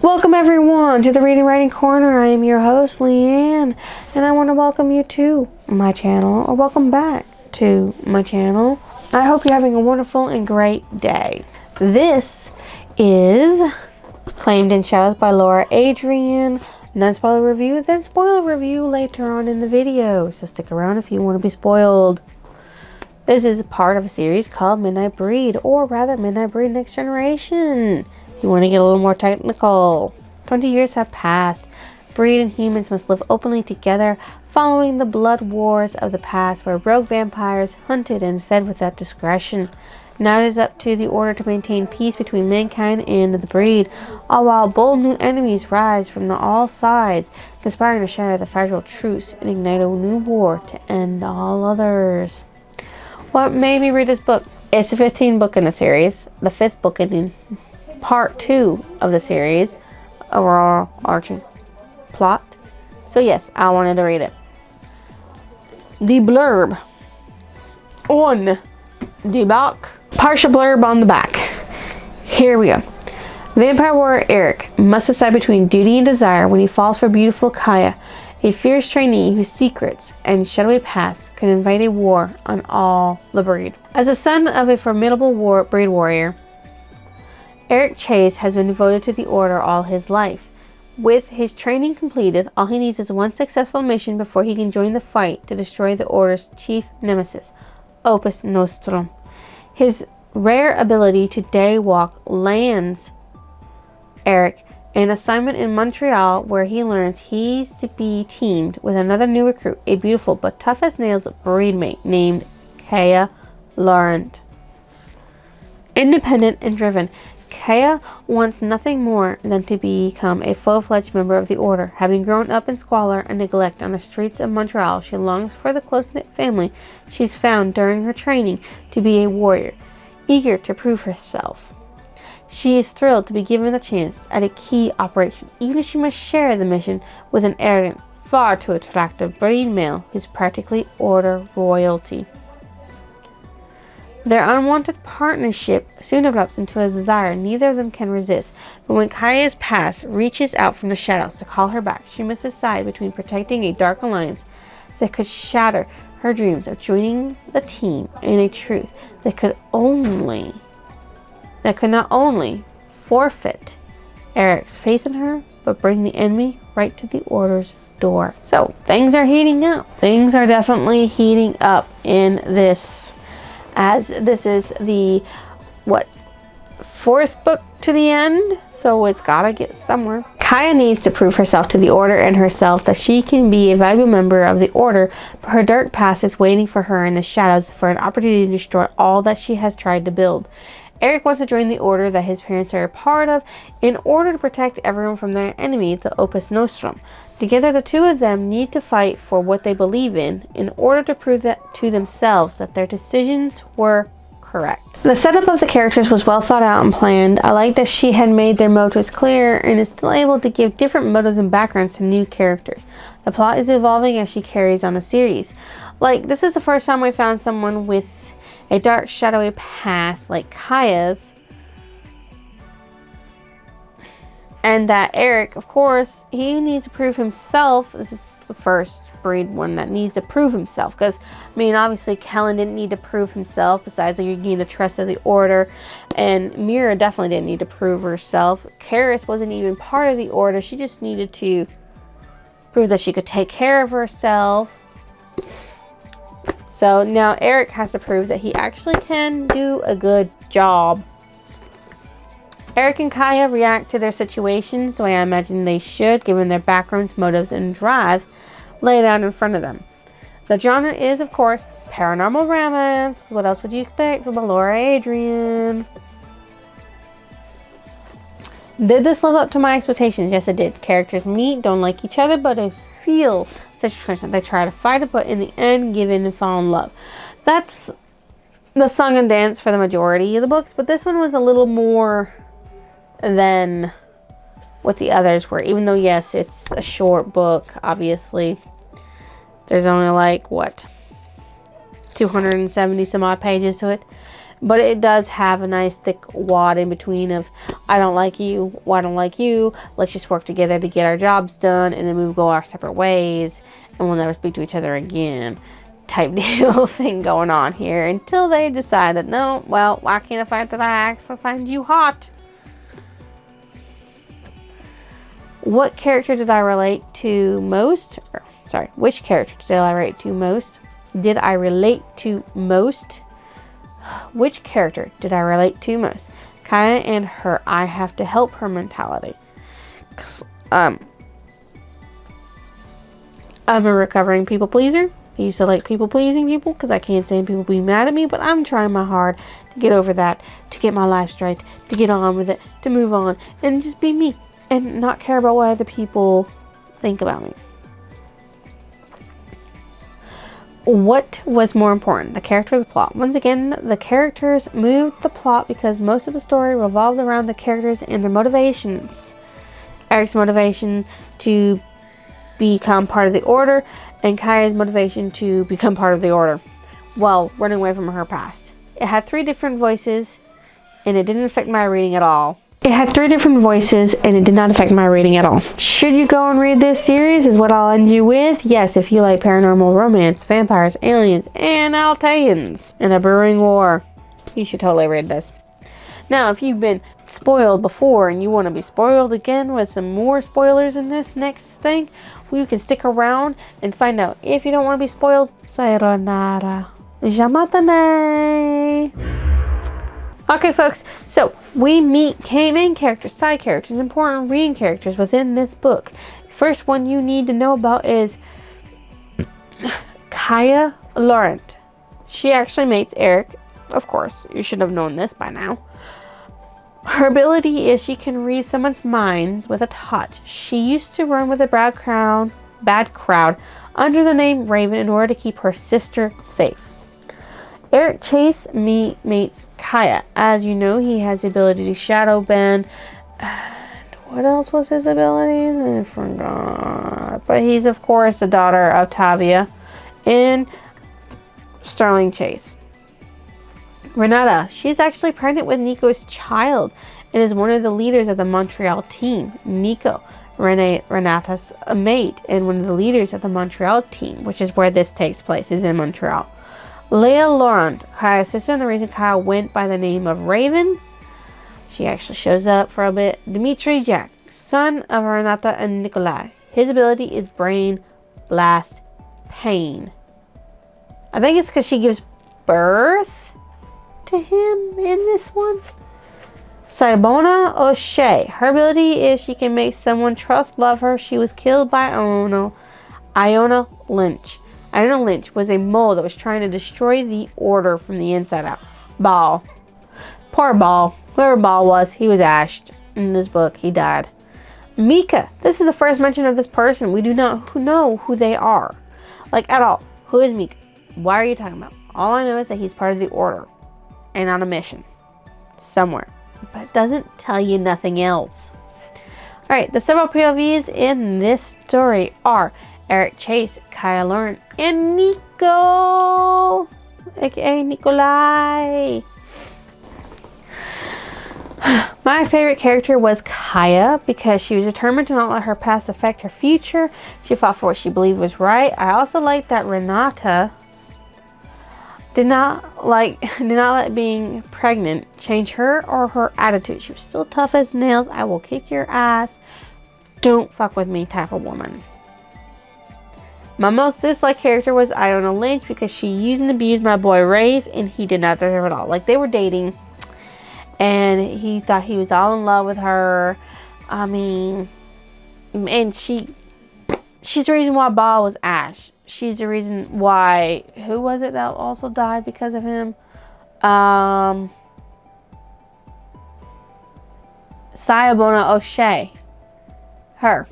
Welcome everyone to the Reading Writing Corner. I am your host, Leanne, and I want to welcome you to my channel, or welcome back to my channel. I hope you're having a wonderful and great day. This is Claimed in Shadows by Laura Adrian. Non-spoiler review, then spoiler review later on in the video, so stick around if you want to be spoiled. This is part of a series called Midnight Breed, or rather Midnight Breed Next Generation. You want to get a little more technical. 20 years have passed. Breed and humans must live openly together, following the blood wars of the past where rogue vampires hunted and fed without discretion. Now it is up to the Order to maintain peace between mankind and the Breed, all while bold new enemies rise from all sides, conspiring to shatter the fragile truce and ignite a new war to end all others. What made me read this book? It's the 15th book in the series, the 5th book in part 2 of the series, overall arching plot. So yes, I wanted to read it. The blurb on the back. Partial blurb on the back. Here we go. Vampire warrior Eric must decide between duty and desire when he falls for beautiful Kaya, a fierce trainee whose secrets and shadowy past could invite a war on all the breed. As the son of a formidable breed warrior, Eric Chase has been devoted to the Order all his life. With his training completed, all he needs is one successful mission before he can join the fight to destroy the Order's chief nemesis, Opus Nostrum. His rare ability to daywalk lands Eric an assignment in Montreal, where he learns he's to be teamed with another new recruit, a beautiful but tough as nails breed mate named Kaya Laurent. Independent and driven, Kaya wants nothing more than to become a full-fledged member of the Order. Having grown up in squalor and neglect on the streets of Montreal, she longs for the close-knit family she's found during her training to be a warrior, eager to prove herself. She is thrilled to be given the chance at a key operation, even if she must share the mission with an arrogant, far too attractive breed male who's practically Order royalty. Their unwanted partnership soon erupts into a desire neither of them can resist, but when Kaya's past reaches out from the shadows to call her back, she must decide between protecting a dark alliance that could shatter her dreams of joining the team and a truth that could not only forfeit Eric's faith in her, but bring the enemy right to the Order's door. So, things are heating up. Things are definitely heating up in this, as this is the, 4th book to the end, so it's gotta get somewhere. Kaya needs to prove herself to the Order and herself that she can be a valuable member of the Order, but her dark past is waiting for her in the shadows for an opportunity to destroy all that she has tried to build. Eric wants to join the Order that his parents are a part of in order to protect everyone from their enemy, the Opus Nostrum. Together, the two of them need to fight for what they believe in order to prove that to themselves that their decisions were correct. The setup of the characters was well thought out and planned. I like that she had made their motives clear and is still able to give different motives and backgrounds to new characters. The plot is evolving as she carries on the series. Like, this is the first time I found someone with a dark, shadowy past like Kaya's. And that Eric, of course, he needs to prove himself. This is the first breed one that needs to prove himself. Because, I mean, obviously, Kellen didn't need to prove himself. Besides, you gain the trust of the Order. And Mira definitely didn't need to prove herself. Karis wasn't even part of the Order. She just needed to prove that she could take care of herself. So now Eric has to prove that he actually can do a good job. Eric and Kaya react to their situations the way I imagine they should, given their backgrounds, motives, and drives laid out in front of them. The genre is, of course, paranormal romance, because what else would you expect from a Laura Adrian? Did this live up to my expectations? Yes, it did. Characters meet, don't like each other, but they feel such attraction. They try to fight it, but in the end, give in and fall in love. That's the song and dance for the majority of the books, but this one was a little more than what the others were. Even though, yes, it's a short book, obviously. There's only 270 some odd pages to it. But it does have a nice thick wad in between of, I don't like you, well, I don't like you, let's just work together to get our jobs done, and then we will go our separate ways, and we'll never speak to each other again type deal thing going on here, until they decide that, no, well, why can't I find that I find you hot? What character did I relate to most? Which character did I relate to most? Did I relate to most? Which character did I relate to most? Kaya and her I have to help her mentality. I'm a recovering people pleaser. I used to like people pleasing people because I can't stand people being mad at me, but I'm trying my hard to get over that, to get my life straight, to get on with it, to move on, and just be me and not care about what other people think about me. What was more important, the character or the plot? Once again, the characters moved the plot because most of the story revolved around the characters and their motivations. Eric's motivation to become part of the Order, and Kaya's motivation to become part of the Order while running away from her past. It had 3 different voices, and it didn't affect my reading at all. It had 3 different voices, and it did not affect my reading at all. Should you go and read this series is what I'll end you with. Yes, if you like paranormal romance, vampires, aliens, and Altaians, and a brewing war, you should totally read this. Now, if you've been spoiled before and you want to be spoiled again with some more spoilers in this next thing, well, you can stick around and find out. If you don't want to be spoiled, sayonara. Jamatane. Okay, folks, so we meet main characters, side characters, important reading characters within this book. First one you need to know about is Kaya Laurent. She actually mates Eric. Of course, you should have known this by now. Her ability is she can read someone's minds with a touch. She used to run with a bad crowd under the name Raven in order to keep her sister safe. Eric Chase mates Kaya. As you know, he has the ability to shadow bend. And what else was his ability? I forgot. But he's, of course, the daughter of Tavia and Sterling Chase. Renata, she's actually pregnant with Nico's child and is one of the leaders of the Montreal team. Nico, Renata's a mate and one of the leaders of the Montreal team, which is where this takes place, is in Montreal. Leah Laurent, Kaya's sister, and the reason Kaya went by the name of Raven. She actually shows up for a bit. Dimitri Jack, son of Renata and Nikolai. His ability is Brain Blast Pain. I think it's because she gives birth to him in this one. Sibona O'Shea. Her ability is she can make someone love her. She was killed by Iona Lynch. Iona Lynch was a mole that was trying to destroy the Order from the inside out. Ball. Poor Ball. Whoever Ball was, he was ashed. In this book, he died. Mika. This is the first mention of this person. We do not know who they are. Like, at all. Who is Mika? Why are you talking about? All I know is that he's part of the Order. And on a mission. Somewhere. But it doesn't tell you nothing else. Alright, the several POVs in this story are Eric Chase, Kaya Laurent, and Nico, aka Nikolai. My favorite character was Kaya because she was determined to not let her past affect her future. She fought for what she believed was right. I also liked that Renata did not let being pregnant change her or her attitude. She was still tough as nails. I will kick your ass. Don't fuck with me type of woman. My most disliked character was Iona Lynch because she used and abused my boy Rafe and he did not deserve it all. Like, they were dating and he thought he was all in love with her. I mean, and she's the reason why Ball was Ash. She's the reason why, who was it that also died because of him? Sayabona O'Shea. Her.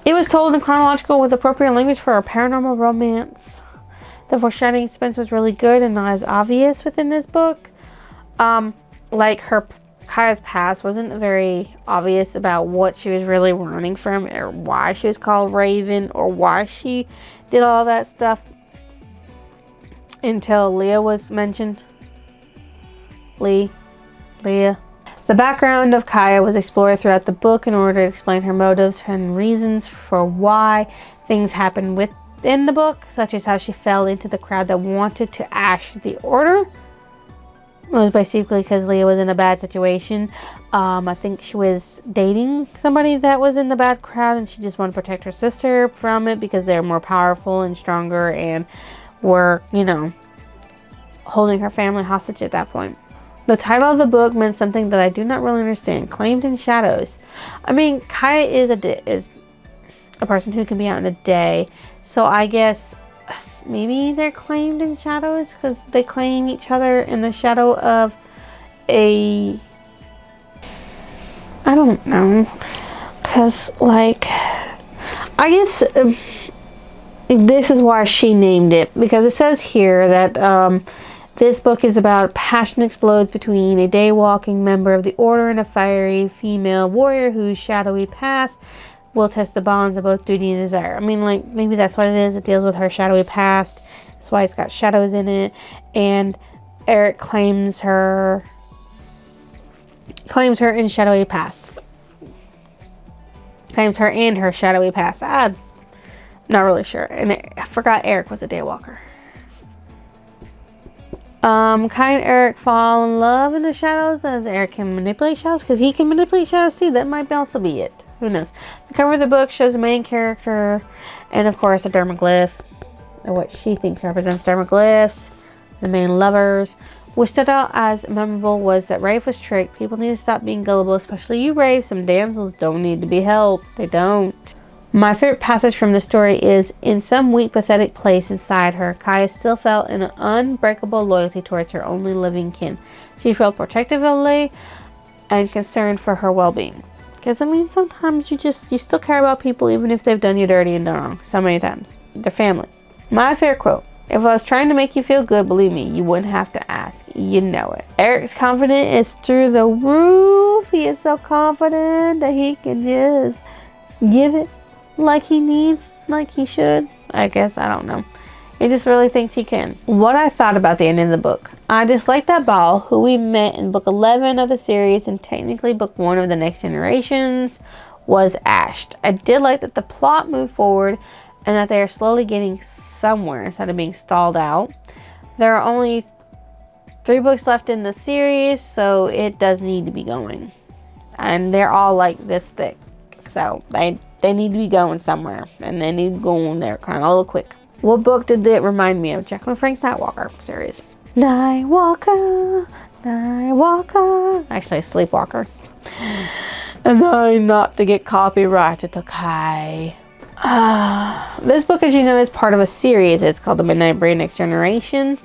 It was told in chronological with appropriate language for a paranormal romance. The foreshadowing suspense was really good and not as obvious within this book. Like Kaya's past wasn't very obvious about what she was really running from or why she was called Raven or why she did all that stuff until Leah was mentioned. Leah. The background of Kaya was explored throughout the book in order to explain her motives and reasons for why things happened within the book, such as how she fell into the crowd that wanted to ash the order. It was basically because Leah was in a bad situation. I think she was dating somebody that was in the bad crowd, and she just wanted to protect her sister from it because they're more powerful and stronger and were, holding her family hostage at that point. The title of the book meant something that I do not really understand. Claimed in Shadows. I mean, Kaya is a person who can be out in a day. So I guess maybe they're claimed in shadows because they claim each other in the shadow of I don't know. Because, I guess this is why she named it. Because it says here that this book is about passion explodes between a day-walking member of the Order and a fiery female warrior whose shadowy past will test the bonds of both duty and desire. I mean, maybe that's what it is. It deals with her shadowy past. That's why it's got shadows in it. And Eric claims her in shadowy past. Claims her and her shadowy past. I'm not really sure. And I forgot Eric was a daywalker. Kai and Eric fall in love in the shadows as Eric can manipulate shadows because he can manipulate shadows too. That might also be it. Who knows? The cover of the book shows the main character and of course a dermaglyph, or what she thinks represents dermaglyphs, the main lovers. What stood out as memorable was that Rafe was tricked. People need to stop being gullible, especially you, Rafe. Some damsels don't need to be helped. They don't. My favorite passage from the story is, in some weak, pathetic place inside her, Kaya still felt an unbreakable loyalty towards her only living kin. She felt protective of Leigh and concerned for her well-being. Because, I mean, sometimes you still care about people even if they've done you dirty and done wrong. So many times. Their family. My favorite quote. If I was trying to make you feel good, believe me, you wouldn't have to ask. You know it. Eric's confidence is through the roof. He is so confident that he can just give it like he needs, like he should. I guess, I don't know. He just really thinks he can. What I thought about the end of the book. I disliked that Ball, who we met in book 11 of the series and technically book 1 of the Next Generations, was ashed. I did like that the plot moved forward and that they are slowly getting somewhere instead of being stalled out. There are only 3 books left in the series, so it does need to be going. And they're all like this thick. So they need to be going somewhere. And they need to go on there kind of a little quick. What book did it remind me of? Jacqueline Frank's Nightwalker series. Nightwalker. Actually, Sleepwalker. And then not to get copyrighted, okay. This book, as you know, is part of a series. It's called The Midnight Breed Next Generations.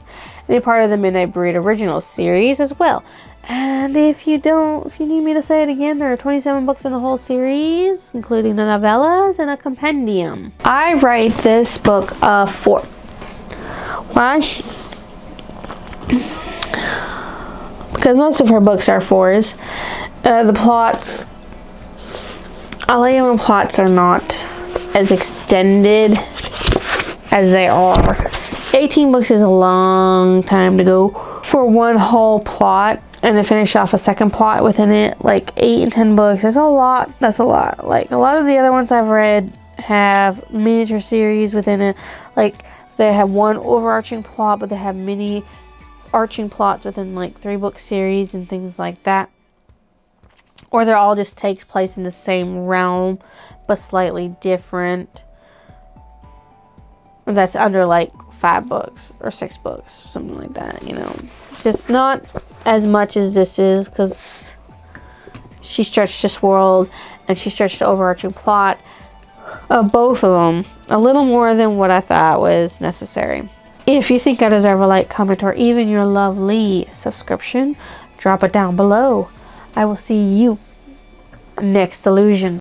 And a part of the Midnight Breed Original series as well. And if you need me to say it again, there are 27 books in the whole series, including the novellas and a compendium. I rate this book a 4. Why? Because most of her books are 4s. The plots, I like when plots are not as extended as they are. 18 books is a long time to go for one whole plot. And to finish off a second plot within it, like 8 and 10 books, that's a lot. Like a lot of the other ones I've read have miniature series within it. Like they have one overarching plot, but they have many arching plots within like 3-book series and things like that. Or they're all just takes place in the same realm, but slightly different. That's under like 5 books or 6 books, something like that, Just not as much as this is, because she stretched this world and she stretched the overarching plot of both of them a little more than what I thought was necessary. If you think I deserve a like, comment, or even your lovely subscription, drop it down below. I will see you next illusion.